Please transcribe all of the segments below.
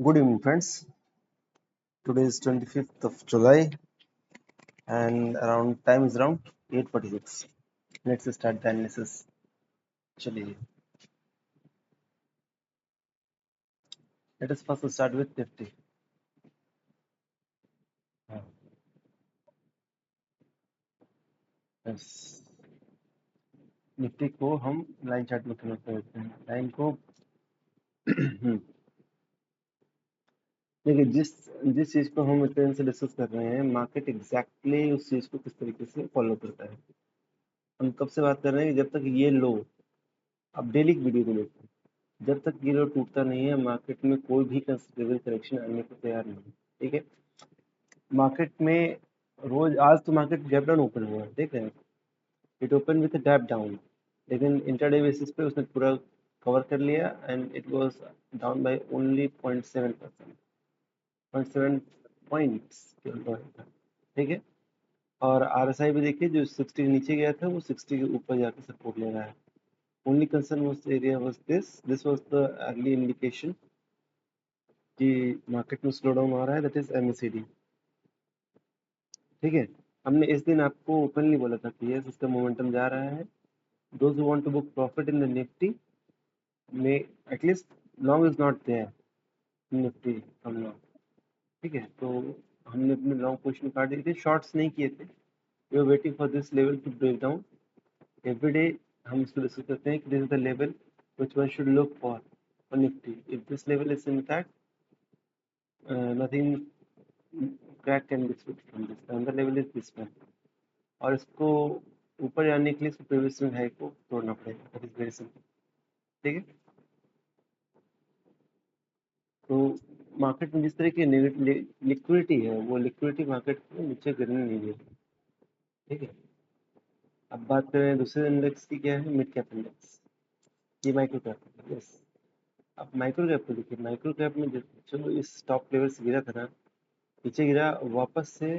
Good evening, friends. Today is 25th of July, and around time is around 8:46. Let's start the analysis. Actually, let us first start with Nifty. Yes. Nifty को हम line chart में convert कर देते हैं। Line को देखिए, जिस चीज को हम इतने दिन से डिस्कस कर रहे हैं, मार्केट एग्जैक्टली उस चीज को किस तरीके से फॉलो करता है। हम कब से बात कर रहे हैं? जब तक ये लो, अब डेली की वीडियो को देखते हैं, जब तक ये लो टूटता नहीं है, मार्केट में कोई भी कंसिडरेबल करेक्शन आने को तैयार नहीं है। ठीक है, मार्केट में रोज आज तो मार्केट गैप डाउन ओपन हुआ है, देख रहे हैं, it open with gap down, लेकिन इंटरडे बेसिस पे उसने पूरा कवर कर लिया and it was down by only 0.7%, 0.7 points. ठीक है, और आरएसआई भी देखिए, जो 60 के नीचे गया था वो 60 के ऊपर जाकर सपोर्ट ले रहा है। Only concern was area was this was the early indication कि मार्केट में स्लो डाउन आ रहा है, दैट इज एमएसीडी। ठीक है, हमने इस दिन आपको ओपनली बोला था कि यस, इसका मोमेंटम जा रहा है। Those who want to book profit in the Nifty में, at least long is not there Nifty हम लोग। ठीक है, तो हमने अपने लॉन्ग पोजीशन काट दी थी, शॉर्ट्स नहीं किए थे। We are waiting for this level to break down. Every day हम इसको डिस्कस करते हैं कि this is the level which one should look for Nifty. If this level is intact, nothing crack can be switch from this, अंदर level is this one, और इसको ऊपर जाने के लिए इसको प्रीवियस स्विंग हाई को तोड़ना पड़ेगा। That is very simple. ठीक है, तो मार्केट में जिस तरह की लिक्विडिटी है, वो लिक्विडिटी मार्केट को नीचे गिरने नहीं देगी। ठीक है, अब बात करें दूसरे इंडेक्स की, क्या है? Mid cap index. ये माइक्रो कैप। यस, अब माइक्रो कैप को देखिए, माइक्रो कैप में जो इस टॉप लेवल से गिरा था ना, नीचे गिरा, वापस से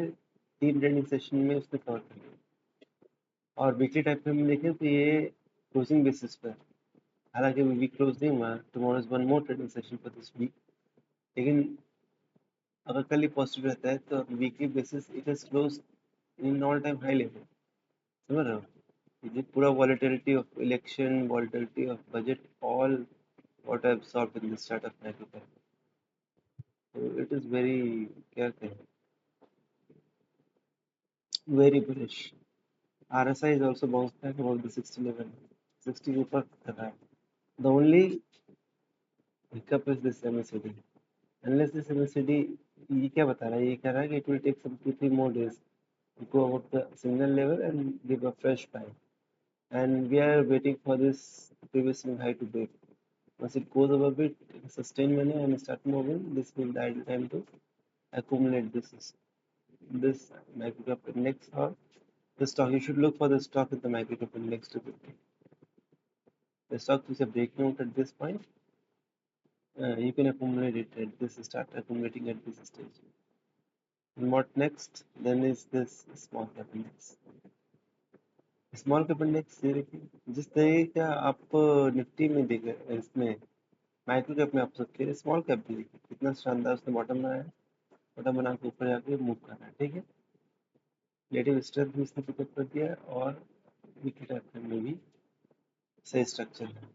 3 ट्रेडिंग सेशन में उसने कवर कर लिया। और वीकली टाइम फ्रेम में देखें तो ये क्लोजिंग बेसिस पर, हालांकि अभी वीक क्लोज नहीं हुआ, tomorrow is one more trading session for this week, लेकिन अगर कल ही पॉजिटिव रहता है तो weekly basis it is close in all time high level. समझ रहे हो? ये पूरा volatility of election, volatility of budget, all what I absorb in this chart of micro cap. तो इट इज वेरी, क्या कहें, very bullish. RSI is also bounced back about the 60 level, 60 के ऊपर कर रहा है। The only hiccup is this MACD. Unless this MACD, ये क्या बता रहा है? ये कह रहा है कि it will take some 2-3 more days to go above the signal level and give a fresh buy. And we are waiting for this previous swing high to break. Once it goes above it, sustain manner and start moving, this will the ideal time to accumulate this microcap index, or the stock. You should look for the stock in the microcap index to 50. The stock is breaking out at this point. You can accumulate it at this, start accumulating at this stage. And what next? Then is this small cap index. Small cap index ये देखिए, जिस तरह का आप Nifty में देखे, इसमें micro cap में आप सकते, स्मॉल कैप भी देखिए कितना शानदार उसने बॉटम बनाया है, बॉटम बना के ऊपर जाके मूव कर रहा है। ठीक है, रिलेटिव स्ट्रेंथ भी इसने पिकअप कर दिया है, और वीकली टाइम फ्रेम में भी सही स्ट्रक्चर है।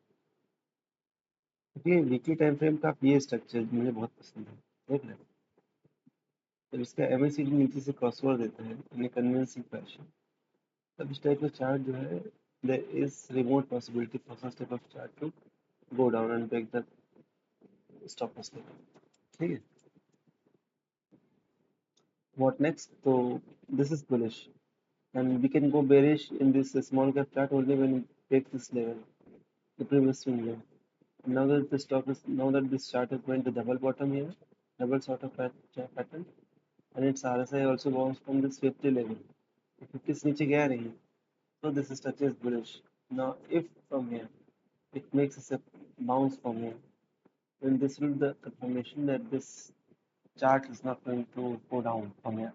देखिए, वीकली टाइम फ्रेम का ये स्ट्रक्चर मुझे बहुत पसंद है। देख रहे हैं, जब इसका MACD नीचे से क्रॉसओवर देता है इन कन्विंसिंग फैशन, तब इस टाइप का चार्ट जो है, there is remote possibility for such type of chart to go down and break the stop loss level. ठीक है, व्हाट नेक्स्ट? तो this is bullish and we can go bearish in this small cap chart only when it breaks this level, the previous swing level. Now that the stock is, now that this chart is going to double bottom here, double sort of pattern, and its RSI also bounced from this 50 level. 50 से नीचे गया नहीं, so this structure is bullish. Now if from here it makes a bounce from here, then this will be the confirmation that this chart is not going to go down from here.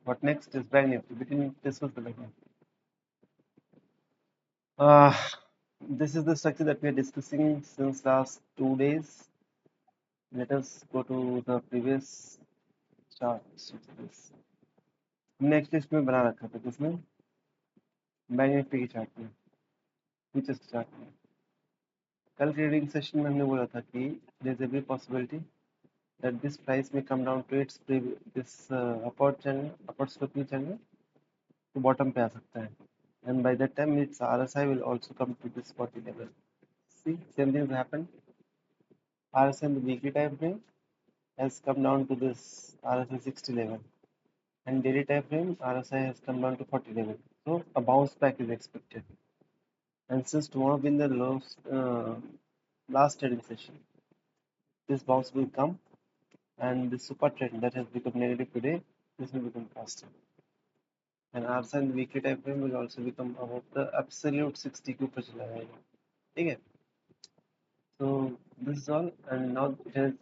What next is Bank Nifty. We can discuss the Bank Nifty. Uh, this is the structure that we are discussing since last 2 days. Let us go to the previous chart. Next इसमें बना रखा था किसमें, bank Nifty की chart में, futures की chart में। कल ट्रेडिंग सेशन में हमने बोला था कि there is every possibility that this price में come down to its this upward channel, upward sloping channel तो बॉटम पे आ सकता है, and by that time its RSI will also come to this 40 level. See, same things happen. RSI in the weekly time frame has come down to this RSI 60 level, and daily time frame RSI has come down to 40 level. So a bounce back is expected. And since tomorrow being the last trading session, this bounce will come, and the super trend that has become negative today, this will become positive. And RSI in the weekly time frame will also become above the absolute 60 के ऊपर चला जाएगा, ठीक है? So this is all, and now it has,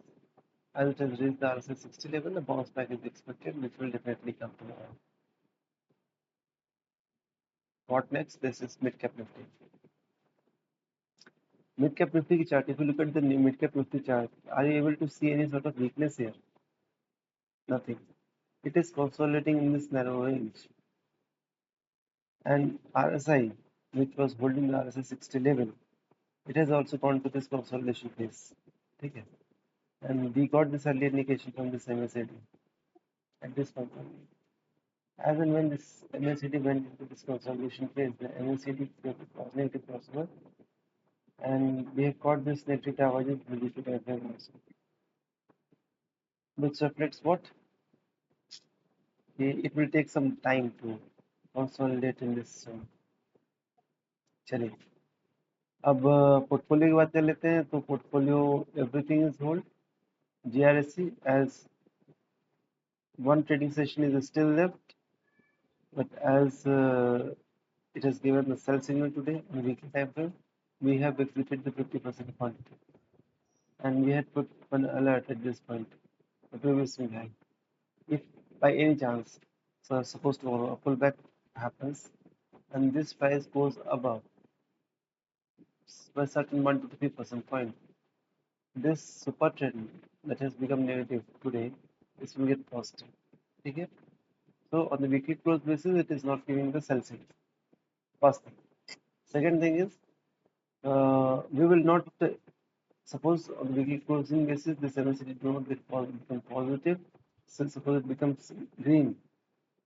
as it has reached the RSI 60 level, the bounce back is expected, which will definitely come tomorrow. What next? This is mid cap Nifty. Mid cap Nifty की chart. If you look at the mid cap Nifty chart, are you able to see any sort of weakness here? Nothing. It is consolidating in this narrow range. And RSI, which was holding the RSI 60 level, it has also gone to this consolidation phase. Okay. And we got this early indication from this MACD at this point only. As and when this MACD went into this consolidation phase, the MACD was negative crossover, and we have got this negative divergence in the weekly time frame also, which reflects what? It will take some time to consolidate in this zone. चलिए, अब portfolio की बात कर लेते हैं। तो portfolio everything is hold, GRSC as one trading session is still left, but as it has given the sell signal today on weekly time frame, we have exited the 50% quantity, and we had put one alert at this point, the previous swing high. If by any chance, so suppose tomorrow a pullback happens and this price goes above by certain 1 to 3% point, this super trend that has become negative today, this will get positive. Okay? So on the weekly close basis, it is not giving the sell signal. First thing. Second thing is, we will not suppose on the weekly closing basis this MACD do not become positive. So suppose it becomes green,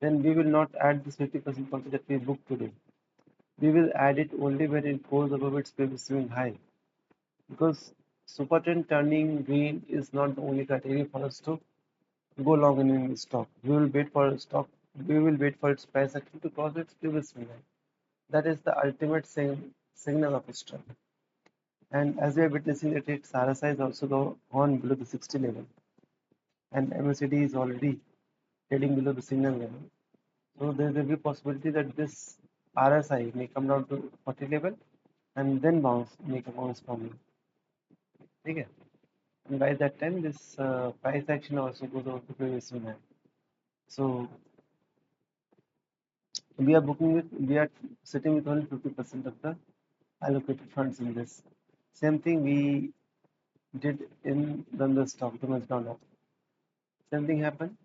then we will not add this 50% quantity that we booked today. We will add it only when it goes above its previous swing high, because super trend turning green is not the only criteria for us to go long in the stock. We will wait for stock. We will wait for its price action to cross its previous swing high. That is the ultimate signal of a stock. And as we are witnessing that its RSI is also gone below the 60 level, and MACD is already heading below the signal level. So there is every possibility that this RSI may come down to 40 level and then make a bounce from it. Okay. And by that time, this price action also goes over to previous swing high. So we are sitting with only 50% of the allocated funds in this. Same thing we did in the stock, the McDonald's. Same thing happened.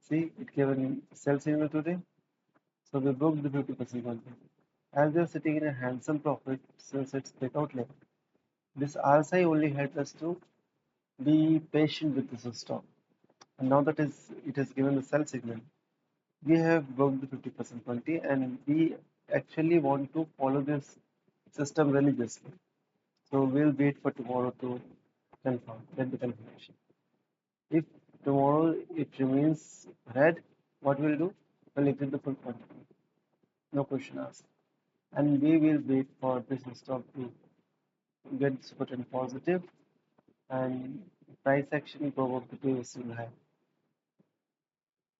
See, it gave a sell signal today, so we broke the 50% quantity. As we are sitting in a handsome profit since its breakout level, this RSI only helped us to be patient with this stock. And now that it has given the sell signal, we have broke the 50% quantity, and we actually want to follow this system religiously. So we'll wait for tomorrow to get the confirmation. If tomorrow it remains red, what we'll do? We'll exit the full quantity. No question asked. And we will wait for this stock to get super trend positive and price action go up to previous swing high.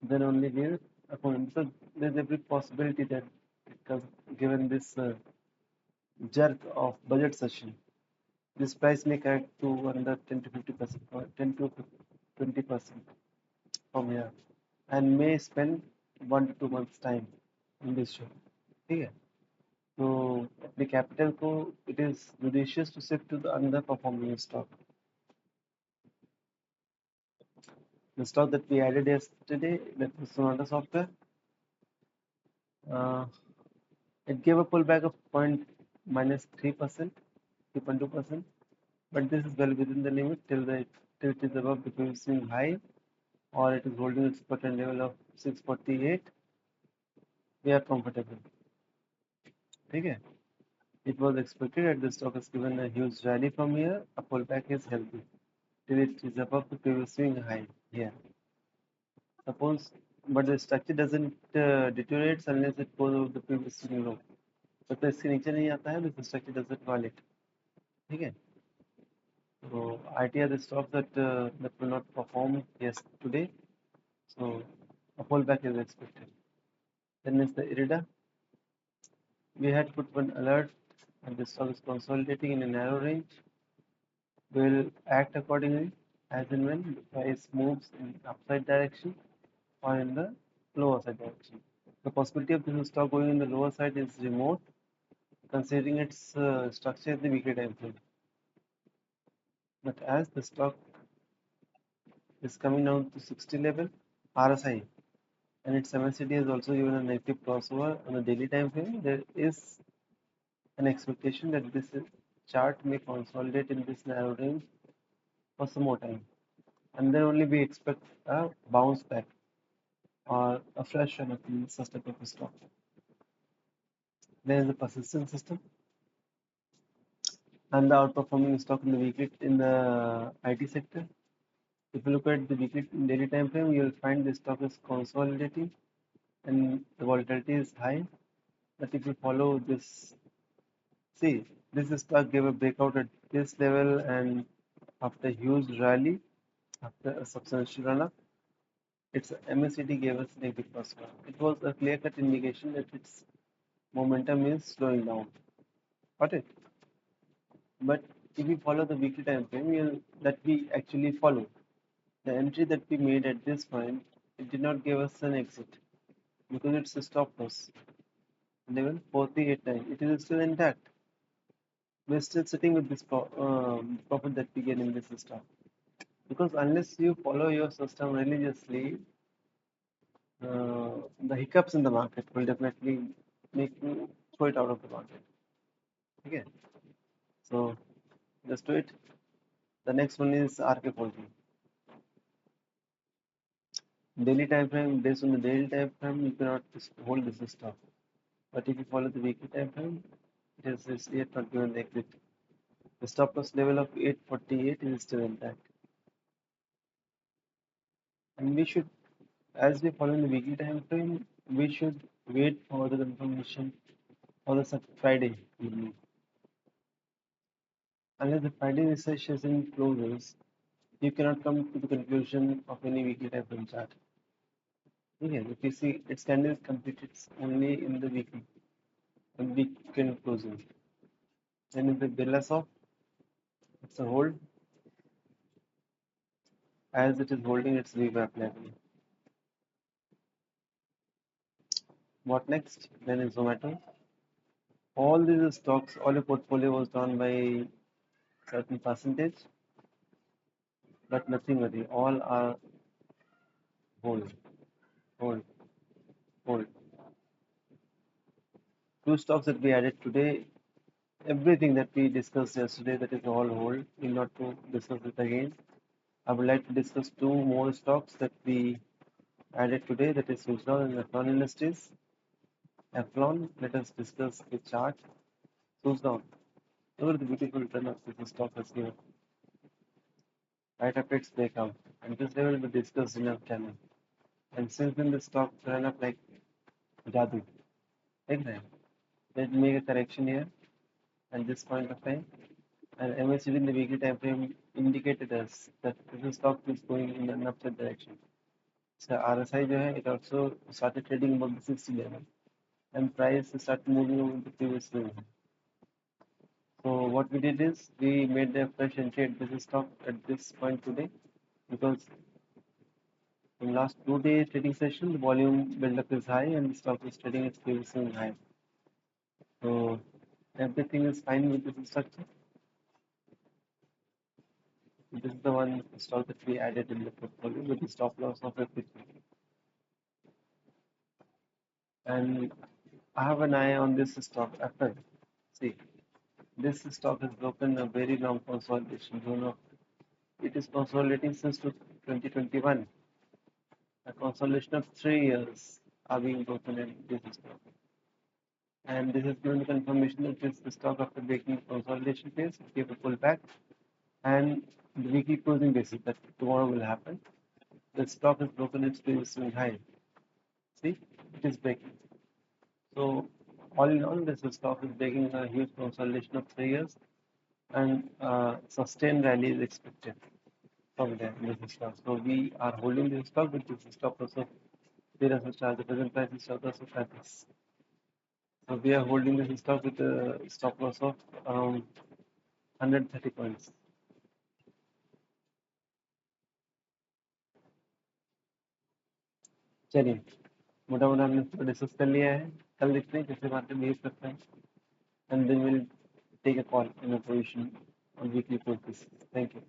Then only we'll account. So there's every possibility that because given this jerk of budget session, this price may correct to another 10 to 50%, 10 to 20% from here, and may spend 1 to 2 months time in this show. Okay. So the capital को it is judicious to shift to the underperforming stock. The stock that we added yesterday, that was Sonata Software, uh, it gave a pullback of point minus 3%, 3.2%, but this is well within the limit till it is above the previous swing high, or it is holding its bottom level of 648. We are comfortable. Okay. It was expected that the stock has given a huge rally from here. A pullback is healthy till it is above the previous swing high here. Suppose, but the structure doesn't deteriorate unless it goes over the previous swing low. जब तक इसके नीचे नहीं आता है, the structure doesn't violate. ठीक है? So IT are the stocks that will not perform today. So a pullback is expected. Then is the IRIDA. We had put one alert, and the stock is consolidating in a narrow range. We will act accordingly as and when the price moves in upside direction or in the lower side direction. The possibility of this stock going in the lower side is remote, considering its structure in the weekly time frame. But as the stock is coming down to 60 level RSI, and its MACD has also given a negative crossover on the daily time frame, there is an expectation that this chart may consolidate in this narrow range for some more time, and then only we expect a bounce back or a fresh run up in such type of a stock. There is a persistent system and the outperforming stock in the weekly in the IT sector. If you look at the weekly daily time frame, you will find the stock is consolidating and the volatility is high. But if you follow this, see, this stock gave a breakout at this level, and after a huge rally, after a substantial run up, its MACD gave us negative crossbar. It was a clear cut indication that its momentum is slowing down. Got it? But if we follow the weekly time frame, that we actually follow, the entry that we made at this point, it did not give us an exit because it's a stop loss. Level 4389, it is still intact. We're still sitting with this profit that we get in this stock. Because unless you follow your system religiously, the hiccups in the market will definitely make you throw it out of the market. Okay, so just do it. The next one is RK Poultry. Daily time frame, based on the daily time frame, you cannot hold this stock. But if you follow the weekly time frame, it is yet not given the exit. The stop loss level of 848 is still intact. And we should, as we follow in the weekly time frame, we should wait for the confirmation for the Friday evening. Unless the Friday session closes, you cannot come to the conclusion of any weekly time frame chart. Okay, if you see its candle is completed only in the weekly and weekend closing. Then in the Birla Soft, it's a hold as it is holding its VWAP level. What next? Then is Zomato. All these stocks, all your portfolio was down by certain percentage, but nothing worry. All are hold, hold, hold. Two stocks that we added today, everything that we discussed yesterday, that is all hold. We'll not to discuss it again. I would like to discuss two more stocks that we added today, that is Suzlon and Athlon Industries. Athlon, let us discuss the chart. Suzlon, look at the beautiful turn up this stock has given. Right after its breakout, and this level we discussed in our channel. And since then the stock ran up like Jadu. Like that. Let's make a correction here at this point of time. And MACD in the weekly time frame indicated us that this stock is going in an upside direction. So RSI जो है, it also started trading above the 60 level, and price started moving over the previous level. So what we did is we made a fresh entry at this stock at this point today, because in last 2 day trading session the volume build-up is high and the stock is trading its previous swing high. So everything is fine with this structure. this is the one stock that we added in the portfolio with the stop loss of 53. And I have an eye on this stock after. See, this stock has broken a very long consolidation zone of, it is consolidating since 2021. A consolidation of 3 years are being broken in this stock. And this has given the confirmation that this stock, after breaking consolidation phase, gave a pullback, and the weekly closing basis that tomorrow will happen. The stock has broken its previous swing high. See, it is breaking. So all in all, this stock is breaking a huge consolidation of 3 years, and sustained rally is expected from there in this stock. So we are holding this stock, but this stock also, there is a charge. The present price is stock also practice. So we are holding this stock with a stop loss of around 130 points. चलिए, मोटा मोटा हमने इसको discuss कर लिया है. कल देखते हैं कैसे मार्केट बिहेव करता है, and then we'll take a call in a position on weekly basis. Thank you.